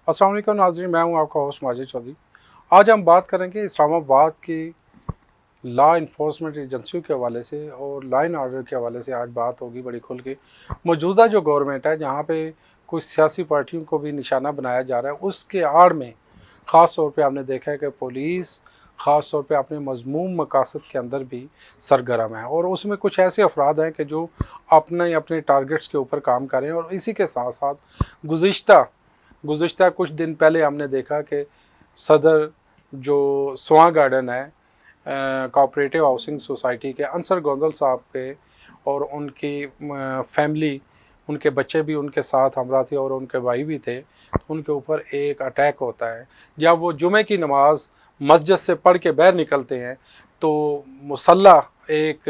अस्सलाम वालेकुम नाज़रीन, मैं हूं आपका होस्ट माजिद चौधरी। आज हम बात करेंगे इस्लामाबाद की लॉ इन्फोर्समेंट एजेंसियों के हवाले से और लॉ एंड ऑर्डर के हवाले से आज बात होगी बड़ी खुल के। मौजूदा जो गवर्नमेंट है, जहां पे कुछ सियासी पार्टियों को भी निशाना बनाया जा रहा है, उसके आड़ में ख़ास तौर पे हमने देखा है कि पुलिस ख़ास तौर पे अपने मज़मूम मकासद के अंदर भी सरगर्म है और उसमें कुछ ऐसे अफराद हैं कि जो अपने अपने टारगेट्स के ऊपर काम कर रहे हैं। और इसी के साथ साथ गुज़िश्ता गुज़िश्ता कुछ दिन पहले हमने देखा कि सदर जो स्वां गार्डन है, कोऑपरेटिव हाउसिंग सोसाइटी के अंसर गोंदल साहब के और उनकी फैमिली, उनके बच्चे भी उनके साथ हमरा थे और उनके भाई भी थे, तो उनके ऊपर एक अटैक होता है। जब वो जुमे की नमाज़ मस्जिद से पढ़ के बाहर निकलते हैं तो मुसल्ला एक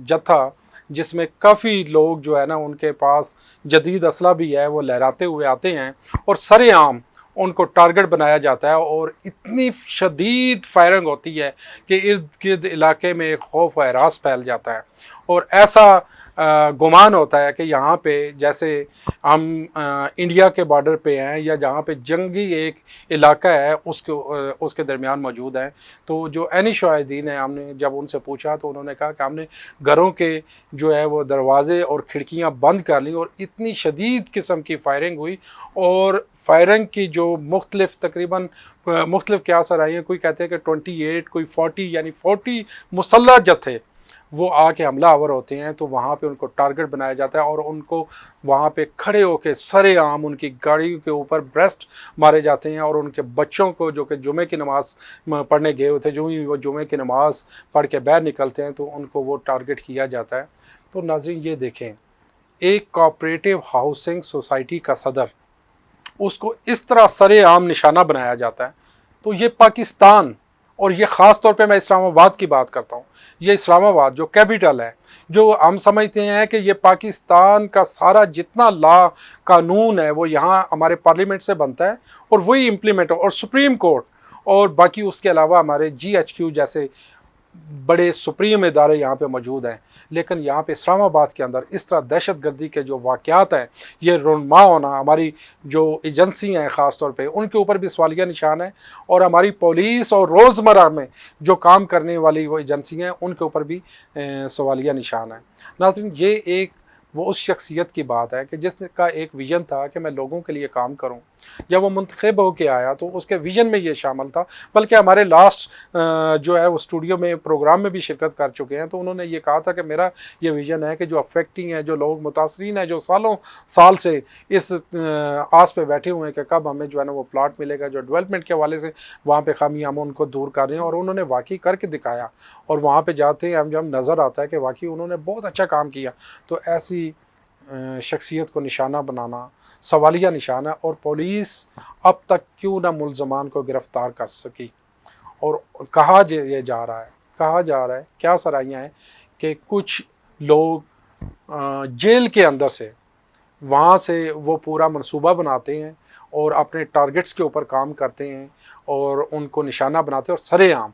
जत्था जिसमें काफ़ी लोग जो है ना, उनके पास जदीद असला भी है, वो लहराते हुए आते हैं और सरेआम उनको टारगेट बनाया जाता है और इतनी शदीद फायरिंग होती है कि इर्द गिर्द इलाके में एक खौफ व हरास फैल जाता है। और ऐसा गुमान होता है कि यहाँ पे जैसे हम इंडिया के बॉर्डर पे हैं या जहाँ पे जंगी एक इलाका है उसके दरमियान मौजूद है। तो जो एनी शाहिदीन है, हमने जब उनसे पूछा तो उन्होंने कहा कि हमने घरों के जो है वो दरवाज़े और खिड़कियाँ बंद कर ली और इतनी शदीद किस्म की फायरिंग हुई। और फायरिंग की जो मुख्तलिफ तकरीबन मुख्तलिफ क्यास आई हैं, कोई कहते हैं कि 28, कोई 40, यानी 40 मुसल्लह जत्थे वो आके हमला आवर होते हैं। तो वहाँ पे उनको टारगेट बनाया जाता है और उनको वहाँ पे खड़े होकर सरेआम उनकी गाड़ी के ऊपर ब्रेस्ट मारे जाते हैं। और उनके बच्चों को जो कि जुमे की नमाज़ पढ़ने गए हुए थे, जो ही वो जुमे की नमाज़ पढ़ के बाहर निकलते हैं तो उनको वो टारगेट किया जाता है। तो नाज़रीन ये देखें, एक कोऑपरेटिव हाउसिंग सोसाइटी का सदर, उसको इस तरह सरेआम निशाना बनाया जाता है। तो ये पाकिस्तान, और ये ख़ास तौर पे मैं इस्लामाबाद की बात करता हूँ, ये इस्लामाबाद जो कैपिटल है, जो हम समझते हैं कि ये पाकिस्तान का सारा जितना लॉ कानून है वो यहाँ हमारे पार्लियामेंट से बनता है और वही इम्प्लीमेंट और सुप्रीम कोर्ट और बाकी उसके अलावा हमारे GHQ जैसे बड़े सुप्रीम इदारे यहाँ पे मौजूद हैं। लेकिन यहाँ पे इस्लामाबाद के अंदर इस तरह दहशत गर्दी के जो वाक़यात हैं, ये रुनमा होना, हमारी जो एजेंसी हैं ख़ास तौर पे उनके ऊपर भी सवालिया निशान है। और हमारी पुलिस और रोज़मर्रा में जो काम करने वाली वो एजेंसी हैं उनके ऊपर भी सवालिया निशान है। नाज़रीन, ये एक वो उस शख्सियत की बात है कि जिसका एक विज़न था कि मैं लोगों के लिए काम करूं। जब वो मुंतखब होकर आया तो उसके विज़न में ये शामिल था। बल्कि हमारे लास्ट जो है वो स्टूडियो में प्रोग्राम में भी शिरकत कर चुके हैं, तो उन्होंने ये कहा था कि मेरा ये विज़न है कि जो अफेक्टिंग है, जो लोग मुतासरीन हैं, जो सालों साल से इस आस पे बैठे हुए हैं कि कब हमें जो है ना वो प्लाट मिलेगा, जो डेवलपमेंट के हवाले से वहाँ पे खामियां हम उनको दूर कर रहे हैं। और उन्होंने वाकई करके दिखाया और वहाँ पे जाते हैं हम जब नज़र आता है कि वाकई उन्होंने बहुत अच्छा काम किया। तो ऐसी शख्सियत को निशाना बनाना सवालिया निशान है। और पुलिस अब तक क्यों ना मुलजमान को गिरफ़्तार कर सकी। और ये जा रहा है, कहा जा रहा है, क्या सराहियाँ हैं कि कुछ लोग जेल के अंदर से, वहाँ से वो पूरा मनसूबा बनाते हैं और अपने टारगेट्स के ऊपर काम करते हैं और उनको निशाना बनाते हैं। और सरेआम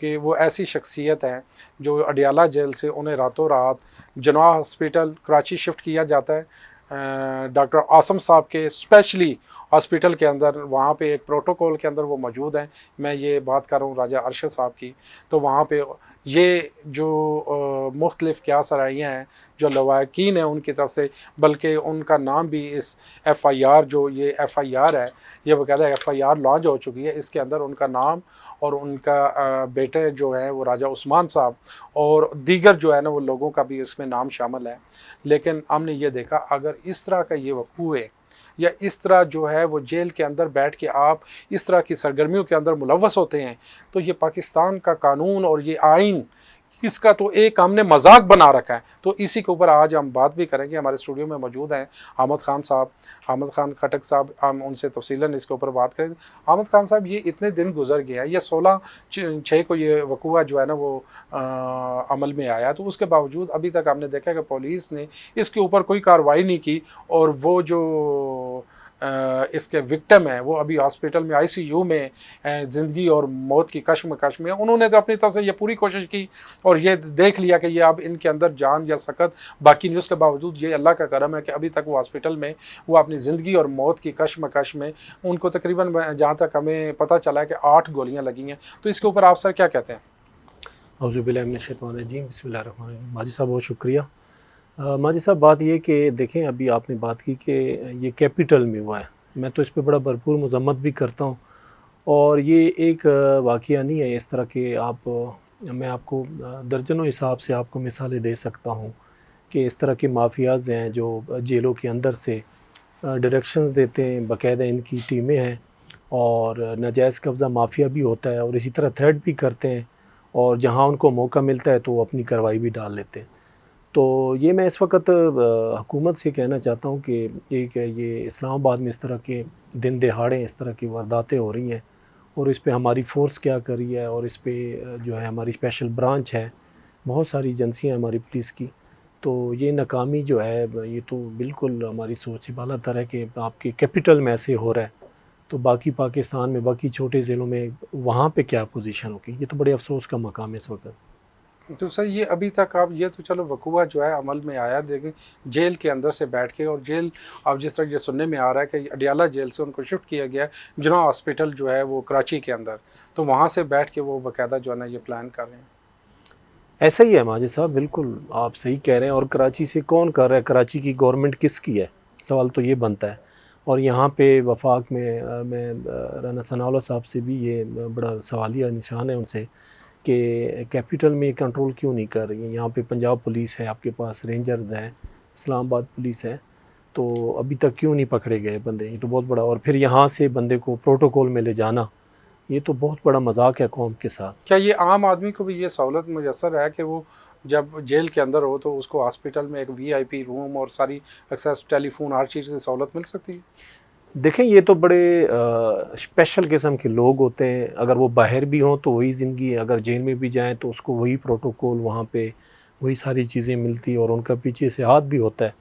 कि वो ऐसी शख्सियत हैं जो अडियाला जेल से उन्हें रातों रात जनाह हॉस्पिटल कराची शिफ्ट किया जाता है। डॉक्टर आसम साहब के स्पेशली हॉस्पिटल के अंदर, वहाँ पे एक प्रोटोकॉल के अंदर वो मौजूद हैं। मैं ये बात कर रहा हूँ राजा अरशद साहब की। तो वहाँ पे ये जो मुख्तलिफ़ क्या सराहियाँ हैं, जो लवाकिन हैं उनकी तरफ से, बल्कि उनका नाम भी इस FIR, जो ये FIR है, ये बाकायदा FIR लॉन्च हो चुकी है। इसके अंदर उनका नाम और उनका बेटे जो है वो राजा उस्मान साहब और दीगर जो है ना वो लोगों का भी इसमें नाम शामिल है। लेकिन हमने ये देखा, अगर इस तरह का ये वक़ूअ है या इस तरह जो है वो जेल के अंदर बैठ के आप इस तरह की सरगर्मियों के अंदर मुलव्वस होते हैं, तो ये पाकिस्तान का कानून और ये आइन, इसका तो एक हमने मजाक बना रखा है। तो इसी के ऊपर आज हम बात भी करेंगे। हमारे स्टूडियो में मौजूद हैं अहमद खान साहब, अहमद खान खटक साहब। हम उनसे तफसीलन इसके ऊपर बात करेंगे। अहमद खान साहब, ये इतने दिन गुजर गए हैं, ये 16/6 को ये वक़ूआ जो है ना वो अमल में आया, तो उसके बावजूद अभी तक हमने देखा कि पुलिस ने इसके ऊपर कोई कार्रवाई नहीं की। और वो जो इसके विक्टिम हैं वो अभी हॉस्पिटल में आईसीयू में ज़िंदगी और मौत की कश्मकश में, उन्होंने तो अपनी तरफ से ये पूरी कोशिश की और ये देख लिया कि ये अब इनके अंदर जान या सकत बाकी न्यूज़ के बावजूद ये अल्लाह का करम है कि अभी तक वो हॉस्पिटल में वो अपनी ज़िंदगी और मौत की कश्मकश में, उनको तकरीबन जहाँ तक हमें पता चला है कि 8 गोलियाँ लगी हैं। तो इसके ऊपर आप सर क्या कहते हैं? औज़ुबिल्लाहिमिनश्शैतानिर्रजीम बिस्मिल्लाहिर्रहमानिर्रहीम। माजी साहब बहुत शुक्रिया। माजी साहब बात ये कि देखें अभी आपने बात की कि ये कैपिटल में हुआ है, मैं तो इस पे बड़ा भरपूर मज़म्मत भी करता हूँ और ये एक वाक़या नहीं है इस तरह के आप मैं आपको दर्जनों हिसाब से आपको मिसालें दे सकता हूँ कि इस तरह के माफियाज़ हैं जो जेलों के अंदर से डायरेक्शंस देते हैं, बाकायदा इनकी टीमें हैं और नाजायज़ कब्ज़ा माफिया भी होता है और इसी तरह थ्रेट भी करते हैं और जहाँ उनको मौका मिलता है तो वो अपनी कार्रवाई भी डाल लेते हैं। तो ये मैं इस वक़्त हुकूमत से कहना चाहता हूँ कि एक ये इस्लामाबाद में इस तरह के दिन दहाड़े इस तरह की वारदातें हो रही हैं और इस पे हमारी फ़ोर्स क्या कर रही है और इस पे जो है हमारी स्पेशल ब्रांच है, बहुत सारी एजेंसियाँ हमारी पुलिस की। तो ये नाकामी जो है ये तो बिल्कुल हमारी सोच से बालातर है कि आपके कैपिटल में ऐसे हो रहा है, तो बाकी पाकिस्तान में बाकी छोटे ज़िलों में वहाँ पे क्या पोज़ीशन होगी? ये तो बड़े अफ़सोस का मकाम है इस वक़्त। तो सर ये अभी तक आप ये तो चलो वकूआ जो है अमल में आया, देखें जेल के अंदर से बैठ के, और जेल अब जिस तरह ये सुनने में आ रहा है कि अडियाला जेल से उनको शिफ्ट किया गया है जिना हॉस्पिटल जो है वो कराची के अंदर, तो वहाँ से बैठ के वो बाकायदा जो है ना ये प्लान कर रहे हैं। ऐसा ही है माजिद साहब, बिल्कुल आप सही कह रहे हैं। और कराची से कौन कर रहा है? कराची की गवर्नमेंट किसकी है? सवाल तो ये बनता है। और यहाँ पे वफाक में मैं राना सनाउल्लाह साहब से भी ये बड़ा सवालिया निशान है उनसे कि कैपिटल में कंट्रोल क्यों नहीं कर रही है? यहाँ पे पंजाब पुलिस है, आपके पास रेंजर्स हैं, इस्लामाबाद पुलिस है, तो अभी तक क्यों नहीं पकड़े गए बंदे? ये तो बहुत बड़ा। और फिर यहाँ से बंदे को प्रोटोकॉल में ले जाना, ये तो बहुत बड़ा मजाक है कौम के साथ। क्या ये आम आदमी को भी ये सहूलत मुयसर है कि वो जब जेल के अंदर हो तो उसको हॉस्पिटल में एक वीआईपी रूम और सारी एक्सेस टेलीफोन हर चीज़ की सहूलत मिल सकती है? देखें ये तो बड़े स्पेशल किस्म के लोग होते हैं। अगर वो बाहर भी हों तो वही ज़िंदगी है, अगर जेल में भी जाएं तो उसको वही प्रोटोकॉल, वहाँ पे वही सारी चीज़ें मिलती हैं और उनका पीछे से हाथ भी होता है।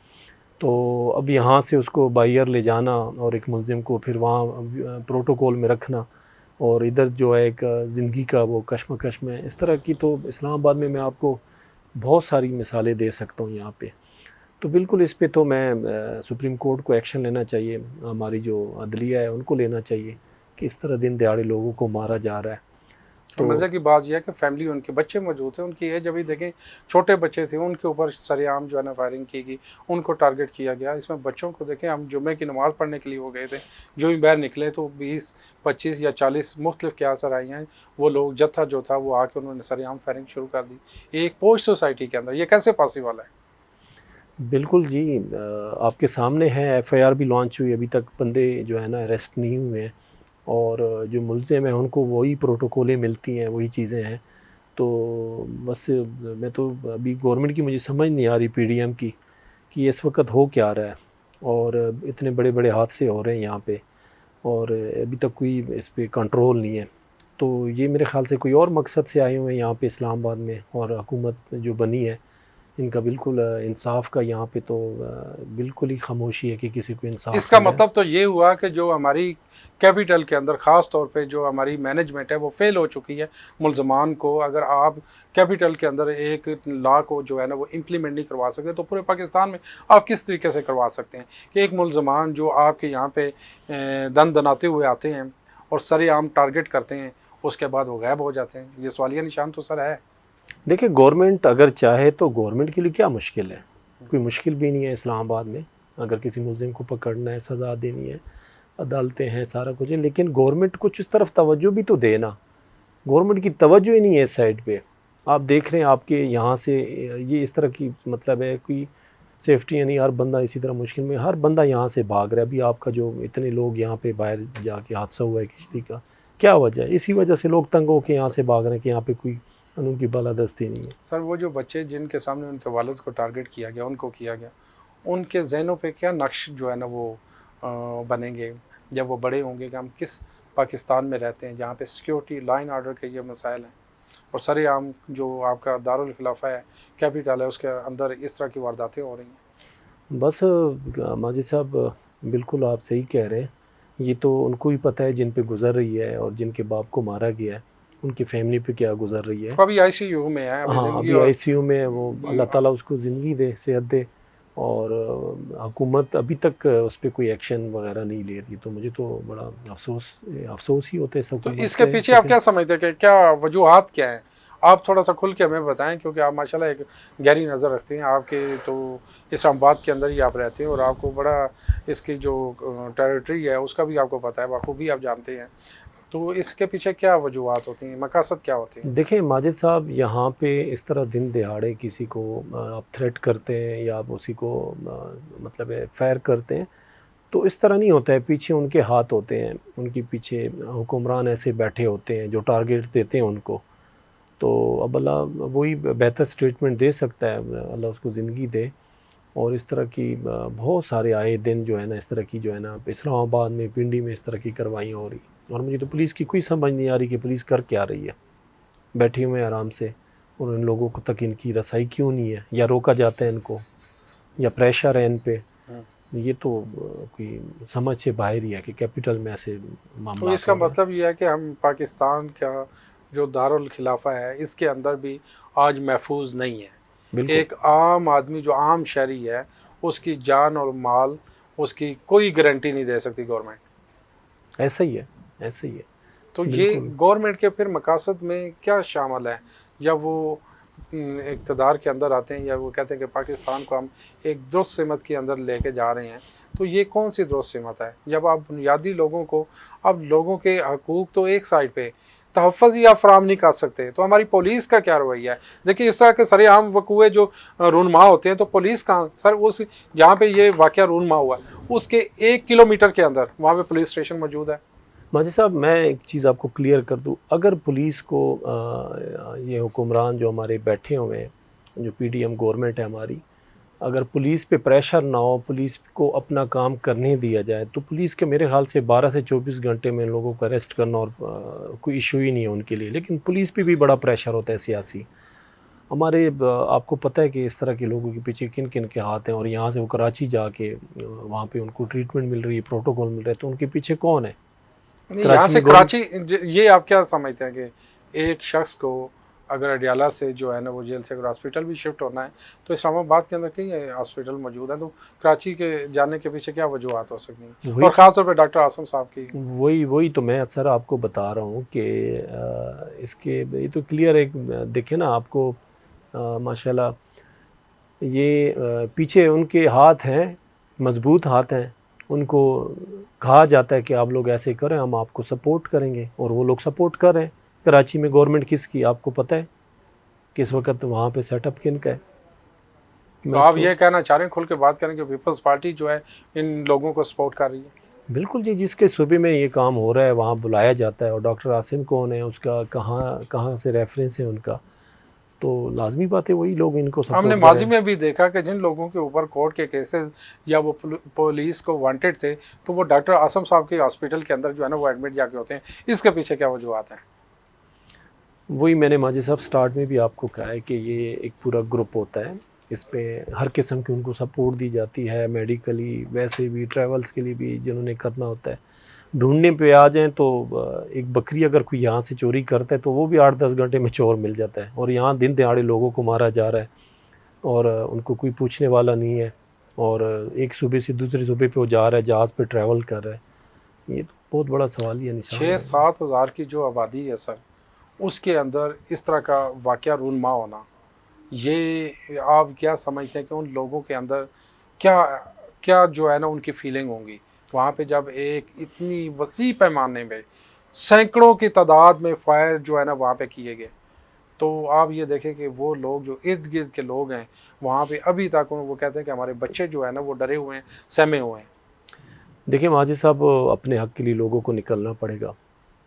तो अब यहाँ से उसको बाई एयर ले जाना और एक मुलजिम को फिर वहाँ प्रोटोकॉल में रखना और इधर जो है एक ज़िंदगी का वो कश्मकश में, इस तरह की तो इस्लामाबाद में मैं आपको बहुत सारी मिसालें दे सकता हूँ यहाँ पे। तो बिल्कुल इस पे तो मैं सुप्रीम कोर्ट को एक्शन लेना चाहिए, हमारी जो अदलिया है उनको लेना चाहिए कि इस तरह दिन दहाड़े लोगों को मारा जा रहा है। और तो मज़े की बात यह है कि फैमिली उनके बच्चे मौजूद थे, उनकी एज अभी देखें छोटे बच्चे थे, उनके ऊपर सरेआम जो है ना फायरिंग की गई, उनको टारगेट किया गया। इसमें बच्चों को देखें, हम जुम्मे की नमाज़ पढ़ने के लिए वो गए थे, जो ही बाहर निकले तो 20 25 या 40 मुख्तलिफ क्या असर आई हैं, वो लोग जत्था जो था वो आके उन्होंने सरेआम फायरिंग शुरू कर दी एक पोश सोसाइटी के अंदर। ये कैसे पॉसिबल है? बिल्कुल जी, आपके सामने है, एफआईआर भी लॉन्च हुई, अभी तक बंदे जो है ना अरेस्ट नहीं हुए हैं और जो मुलजिम हैं उनको वही प्रोटोकॉलें मिलती हैं, वही चीज़ें हैं। तो बस मैं तो अभी गवर्नमेंट की मुझे समझ नहीं आ रही पीडीएम की कि इस वक्त हो क्या रहा है और इतने बड़े बड़े हादसे हो रहे हैं यहाँ पे और अभी तक कोई इस पे कंट्रोल नहीं है। तो ये मेरे ख़्याल से कोई और मकसद से आए हुए हैं यहाँ पे इस्लामाबाद में और हुकूमत जो बनी है इनका बिल्कुल इंसाफ का यहाँ पे तो बिल्कुल ही खामोशी है कि किसी को इंसाफ इसका मिले। मतलब तो ये हुआ कि जो हमारी कैपिटल के अंदर ख़ास तौर पे जो हमारी मैनेजमेंट है वो फेल हो चुकी है। मुलजमान को अगर आप कैपिटल के अंदर एक लॉ को जो है ना वो इम्प्लीमेंट नहीं करवा सकते तो पूरे पाकिस्तान में आप किस तरीके से करवा सकते हैं कि एक मुलजमान जो आपके यहाँ पे दन दनाते हुए आते हैं और सरेआम टारगेट करते हैं, उसके बाद वो गायब हो जाते हैं। ये सवालिया निशान तो सर है। देखिए गवर्नमेंट अगर चाहे तो गवर्नमेंट के लिए क्या मुश्किल है? कोई मुश्किल भी नहीं है इस्लामाबाद में। अगर किसी मुलजिम को पकड़ना है, सज़ा देनी है, अदालतें हैं, सारा कुछ है, लेकिन गवर्नमेंट कुछ इस तरफ तवज्जो भी तो दे ना। गवर्नमेंट की तवज्जो ही नहीं है इस साइड पे। आप देख रहे हैं आपके यहाँ से ये इस तरह की मतलब है कोई सेफ्टी है नहीं, हर बंदा इसी तरह मुश्किल में, हर बंदा यहाँ से भाग रहा है। अभी आपका जो इतने लोग यहाँ पे बाहर जाके हादसा हुआ है किश्ती का, क्या वजह है? इसी वजह से लोग तंग होकर यहाँ से भाग रहे हैं कि यहाँ पे कोई कानून की बालादस्ती नहीं है। सर वो जो बच्चे जिनके सामने उनके वालिद को टारगेट किया गया, उनको किया गया, उनके जहनों पे क्या नक्श जो है ना वो बनेंगे जब वो बड़े होंगे कि हम किस पाकिस्तान में रहते हैं जहाँ पे सिक्योरिटी लाइन ऑर्डर के ये मसाइल हैं और सरेआम जो आपका दारुल खिलाफा है, कैपिटल है, उसके अंदर इस तरह की वारदातें हो रही हैं। बस माजिद साहब बिल्कुल आप सही कह रहे हैं। ये तो उनको ही पता है जिन पे गुज़र रही है और जिनके बाप को मारा गया है, उनकी फ़ैमिली पे क्या गुज़र रही है। वो अभी आईसीयू में है, अभी हाँ, ज़िंदगी अभी और आईसीयू में है वो, अल्लाह ताला उसको ज़िंदगी दे, सेहत दे। और हुकूमत अभी तक उस पे कोई एक्शन वग़ैरह नहीं ले रही, तो मुझे तो बड़ा अफ़सोस ही होता है इस तो हुकूमत इसके से। पीछे आप लेकिन क्या समझते हैं कि क्या वजूहात क्या हैं? आप थोड़ा सा खुल के हमें बताएं, क्योंकि आप माशाल्लाह एक गहरी नज़र रखते हैं। आपके तो इस्लामाबाद के अंदर ही आप रहते हैं और आपको बड़ा इसकी जो टेरिटरी है उसका भी आपको पता है, बखूबी आप जानते हैं। तो इसके पीछे क्या वजूहात होती हैं, मकासद क्या होती हैं? देखें माजिद साहब, यहाँ पे इस तरह दिन दहाड़े किसी को आप थ्रेट करते हैं या आप उसी को मतलब फायर करते हैं, तो इस तरह नहीं होता है। पीछे उनके हाथ होते हैं, उनके पीछे हुक्मरान ऐसे बैठे होते हैं जो टारगेट देते हैं उनको। तो अब अल्लाह वही बेहतर स्टेटमेंट दे सकता है, अल्लाह उसको ज़िंदगी दे। और इस तरह की बहुत सारे आए दिन जो है ना, इस तरह की जो है ना, इस्लामाबाद में, पिंडी में इस तरह की कार्रवाइयाँ हो रही। और मुझे तो पुलिस की कोई समझ नहीं आ रही कि पुलिस कर क्या रही है। बैठे हुए हैं आराम से, और इन लोगों को तक इनकी रसाई क्यों नहीं है, या रोका जाता है इनको, या प्रेशर है इन पे। ये तो कोई समझ से बाहर ही है कि कैपिटल में ऐसे तो मामलात इसका हो रहे हैं। मतलब ये है कि हम पाकिस्तान का जो दारुल खिलाफा है इसके अंदर भी आज महफूज नहीं है। बिल्कुल एक आम आदमी जो आम शहरी है उसकी जान और माल, उसकी कोई गारंटी नहीं दे सकती गवर्नमेंट। ऐसा ही है, ऐसा ही है। तो ये बिल्कुल गवर्नमेंट के फिर मकासद में क्या शामिल है जब वो इक़्तिदार के अंदर आते हैं, या वो कहते हैं कि पाकिस्तान को हम एक दुरुस्त सिमत के अंदर लेके जा रहे हैं? तो ये कौन सी दुरुस्त सिमत है जब आप बुनियादी लोगों को, अब लोगों के हकूक़ तो एक साइड पे तहफ़्फ़ुज़ ही आप फराहम नहीं कर सकते, तो हमारी पुलिस का क्या रवैया है? देखिए इस तरह के सरेआम वक़ूए जो रूनमा होते हैं, तो पुलिस कहाँ सर, उस जहाँ पे ये वाक़या रूनमा हुआ उसके 1 किलोमीटर के अंदर वहाँ पे पुलिस स्टेशन मौजूद है। माजी साहब, मैं एक चीज़ आपको क्लियर कर दूं। अगर पुलिस को ये हुक्मरान जो हमारे बैठे हुए हैं, जो पीडीएम गवर्नमेंट है हमारी, अगर पुलिस पे प्रेशर ना हो, पुलिस को अपना काम करने दिया जाए, तो पुलिस के मेरे ख्याल से 12 से 24 घंटे में इन लोगों को अरेस्ट करना और कोई इशू ही नहीं है उनके लिए। लेकिन पुलिस पे भी बड़ा प्रेशर होता है सियासी। हमारे आपको पता है कि इस तरह के लोगों के पीछे किन किन के हाथ हैं, और यहाँ से वो कराची जाके वहाँ पे उनको ट्रीटमेंट मिल रही है, प्रोटोकॉल मिल रहा है, तो उनके पीछे कौन है? नहीं, यहाँ कराची से में गवर्नमेंट। कराची ये आप क्या समझते हैं कि एक शख्स को अगर अडियाला से जो है ना वो जेल से अगर हॉस्पिटल भी शिफ्ट होना है, तो इस्लामाबाद के अंदर कई हॉस्पिटल मौजूद हैं, तो कराची के जाने के पीछे क्या वजूहत हो सकती हैं? वही और ख़ास तौर पे डॉक्टर आसम साहब की। वही वही तो मैं सर आपको बता रहा हूँ कि इसके ये तो क्लियर एक देखे ना आपको, माशाल्लाह ये पीछे उनके हाथ हैं, मजबूत हाथ हैं। उनको कहा जाता है कि आप लोग ऐसे करें, हम आपको सपोर्ट करेंगे, और वो लोग सपोर्ट कर रहे हैं। कराची में गवर्नमेंट किसकी आपको पता है, किस वक्त वहाँ पे सेटअप किन का है? तो मैं आप तो ये कहना चाह रहे हैं खुल के बात करें कि पीपल्स पार्टी जो है इन लोगों को सपोर्ट कर रही है? बिल्कुल जी, जिसके सूबे में ये काम हो रहा है वहाँ बुलाया जाता है। और डॉक्टर आसिम कौन है, उसका कहाँ कहाँ से रेफरेंस है उनका, तो लाजमी बात है वही लोग इनको हमने सपोर्ट कर रहे माजी हैं। में भी देखा कि जिन लोगों के ऊपर कोर्ट के केसेस या वो पुलिस को वांटेड थे, तो वो डॉक्टर आसम साहब के हॉस्पिटल के अंदर जो है ना वो एडमिट जाके होते हैं। इसके पीछे क्या वजूहत हैं? वही मैंने माजी साहब स्टार्ट में भी आपको कहा है कि ये एक पूरा ग्रुप होता है। इस पे हर किस्म की उनको सपोर्ट दी जाती है, मेडिकली, वैसे भी ट्रैवल्स के लिए भी जिन्होंने करना होता है। ढूंढने पे आ जाएं तो एक बकरी अगर कोई यहाँ से चोरी करता है तो वो भी 8-10 घंटे में चोर मिल जाता है। और यहाँ दिन दहाड़े लोगों को मारा जा रहा है, और उनको कोई पूछने वाला नहीं है। और एक सूबे से दूसरे सूबे पे वो जा रहा है, जहाज़ पे ट्रैवल कर रहा है। ये तो बहुत बड़ा सवालिया निशान है। 6-7 हज़ार की जो आबादी है सर, उसके अंदर इस तरह का वाक़या रूनमा होना, ये आप क्या समझते हैं कि उन लोगों के अंदर क्या क्या जो है ना उनकी फीलिंग होंगी वहाँ पे जब एक इतनी वसी पैमाने में सैकड़ों की तादाद में फायर जो है ना वहाँ पे किए गए? तो आप ये देखें कि वो लोग जो इर्द गिर्द के लोग हैं वहाँ पे अभी तक वो कहते हैं कि हमारे बच्चे जो है ना वो डरे हुए हैं, सहमे हुए हैं। देखिए माजिद साहब, अपने हक़ के लिए लोगों को निकलना पड़ेगा।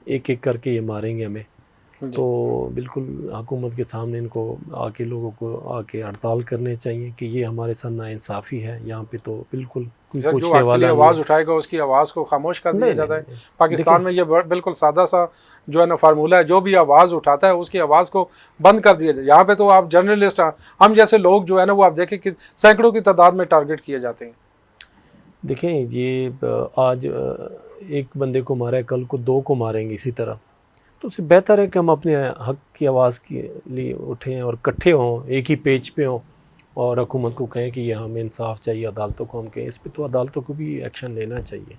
एक-एक करके ये मारेंगे हमें। तो जी। बिल्कुल हुकूमत के सामने इनको आके, लोगों को आके हड़ताल करने चाहिए कि ये हमारे साथ नाइंसाफ़ी है। यहाँ पे तो बिल्कुल कोई सर, जो पूछने हक के लिए वाला नहीं आवाज़ है। उठाएगा उसकी आवाज़ को खामोश कर दिया नहीं, नहीं, जाता है। नहीं। देखिए पाकिस्तान में ये बिल्कुल सादा सा जो है ना फार्मूला है, जो भी आवाज़ उठाता है उसकी आवाज़ को बंद कर दिया जाए। यहाँ पे तो आप जर्नलिस्ट, हम जैसे लोग जो है ना वो आप देखें कि सैकड़ों की तादाद में टारगेट किए जाते हैं। देखें ये आज एक बंदे को मारा है, कल को 2 को मारेंगे इसी तरह। तो उससे बेहतर है कि हम अपने हक की आवाज़ के लिए उठें और इकट्ठे हों, एक ही पेज पे हों और हुकूमत को कहें कि ये हमें इंसाफ चाहिए, अदालतों को हम कहें। इस पे तो अदालतों को भी एक्शन लेना चाहिए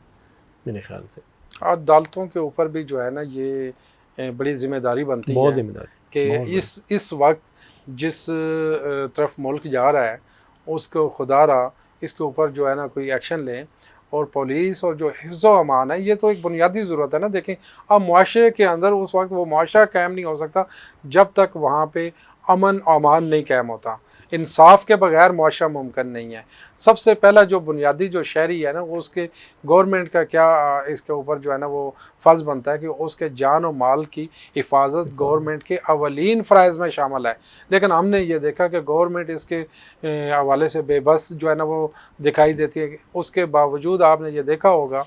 मेरे ख्याल से। अदालतों के ऊपर भी जो है ना ये बड़ी जिम्मेदारी बनती बहुत है ज़िम्मेदारी, कि बहुत बड़ी। इस वक्त जिस तरफ मुल्क जा रहा है उसको खुदारा इसके ऊपर जो है ना कोई एक्शन लें। और पुलिस और जो हिफ्ज़ व अमान है ये तो एक बुनियादी ज़रूरत है ना। देखें अब मुआशरे के अंदर उस वक्त वो मुआशरा कायम नहीं हो सकता जब तक वहाँ पे अमन अमान नहीं कायम होता। इंसाफ के बगैर मुआशरा मुमकिन नहीं है। सबसे पहला जो बुनियादी जो शहरी है ना वो उसके गवर्नमेंट का क्या इसके ऊपर जो है ना वो फ़र्ज़ बनता है कि उसके जान और माल की हिफाजत गवर्नमेंट के अवलीन फ़राइज़ में शामिल है। लेकिन हमने ये देखा कि गवर्नमेंट इसके हवाले से बेबस जो है ना वो दिखाई देती है। उसके बावजूद आपने ये देखा होगा,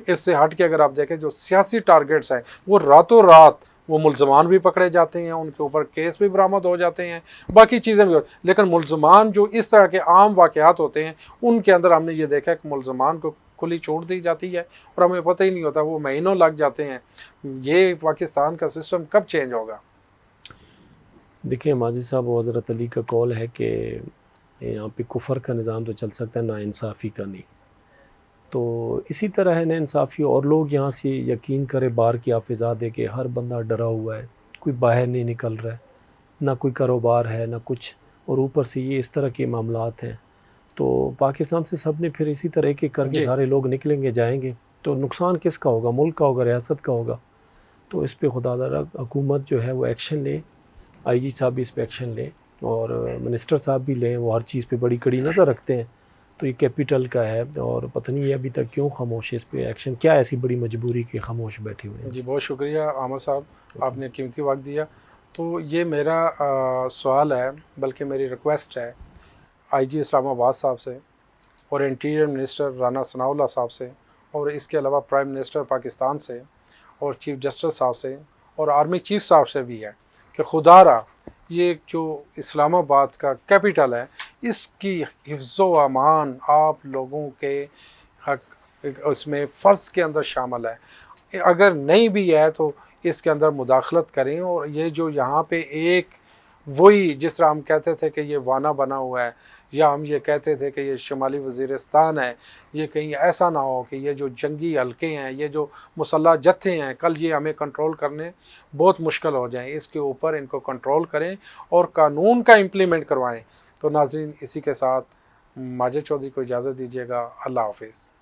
इससे हट के अगर आप देखें जो सियासी टारगेट्स हैं वो रातों रात वो मुल्ज़मान भी पकड़े जाते हैं, उनके ऊपर केस भी बरामद हो जाते हैं, बाकी चीज़ें भी। लेकिन मुल्ज़मान जो इस तरह के आम वाक़यात होते हैं उनके अंदर हमने ये देखा कि मुल्ज़मान को खुली छूट दी जाती है और हमें पता ही नहीं होता, वो महीनों लग जाते हैं। ये पाकिस्तान का सिस्टम कब चेंज होगा? देखिए माजिद साहब, वो हज़रत अली का कौल है कि यहाँ पे कुफ़र का निज़ाम तो चल सकता है, नाइंसाफ़ी का नहीं। तो इसी तरह है नाइंसाफ़ी, और लोग यहाँ से यकीन करें बाहर की आप फ़िज़ा दे के हर बंदा डरा हुआ है, कोई बाहर नहीं निकल रहा है, ना कोई कारोबार है ना कुछ, और ऊपर से ये इस तरह के मामलात हैं। तो पाकिस्तान से सब ने फिर इसी तरह के करके जी सारे लोग निकलेंगे जाएंगे, तो नुकसान किसका होगा? मुल्क का होगा, रियासत का होगा। तो इस पे खुदारा हुकूमत जो है वो एक्शन ले, आईजी साहब भी इस पे एक्शन लें और मिनिस्टर साहब भी लें, वो हर चीज़ पे बड़ी कड़ी नज़र रखते हैं। तो ये कैपिटल का है और पता नहीं ये अभी तक क्यों खामोश है, इस पे एक्शन क्या ऐसी बड़ी मजबूरी के खामोश बैठे हुए हैं। जी, बहुत शुक्रिया अहमद साहब, आपने कीमती वक्त दिया। तो ये मेरा सवाल है, बल्कि मेरी रिक्वेस्ट है आईजी इस्लामाबाद साहब से और इंटीरियर मिनिस्टर राना सनाउल्लाह साहब से और इसके अलावा प्राइम मिनिस्टर पाकिस्तान से और चीफ जस्टिस साहब से और आर्मी चीफ साहब से भी है कि खुदारा ये जो इस्लामाबाद का कैपिटल है इसकी हिफ्ज़ व अमान आप लोगों के हक उसमें फ़र्ज़ के अंदर शामिल है। अगर नहीं भी है तो इसके अंदर मुदाखलत करें। और ये जो यहाँ पे एक वही जिस तरह हम कहते थे कि ये वाना बना हुआ है या हम ये कहते थे कि ये शुमाली वज़ीरिस्तान है, ये कहीं ऐसा ना हो कि ये जो जंगी हल्के हैं, ये जो मुसल्लह जत्थे हैं, कल ये हमें कंट्रोल करने बहुत मुश्किल हो जाएँ। इसके ऊपर इनको कंट्रोल करें और कानून का इम्प्लीमेंट करवाएँ। तो नाज़रीन, इसी के साथ माजिद चौधरी को इजाज़त दीजिएगा। अल्लाह हाफ़िज़।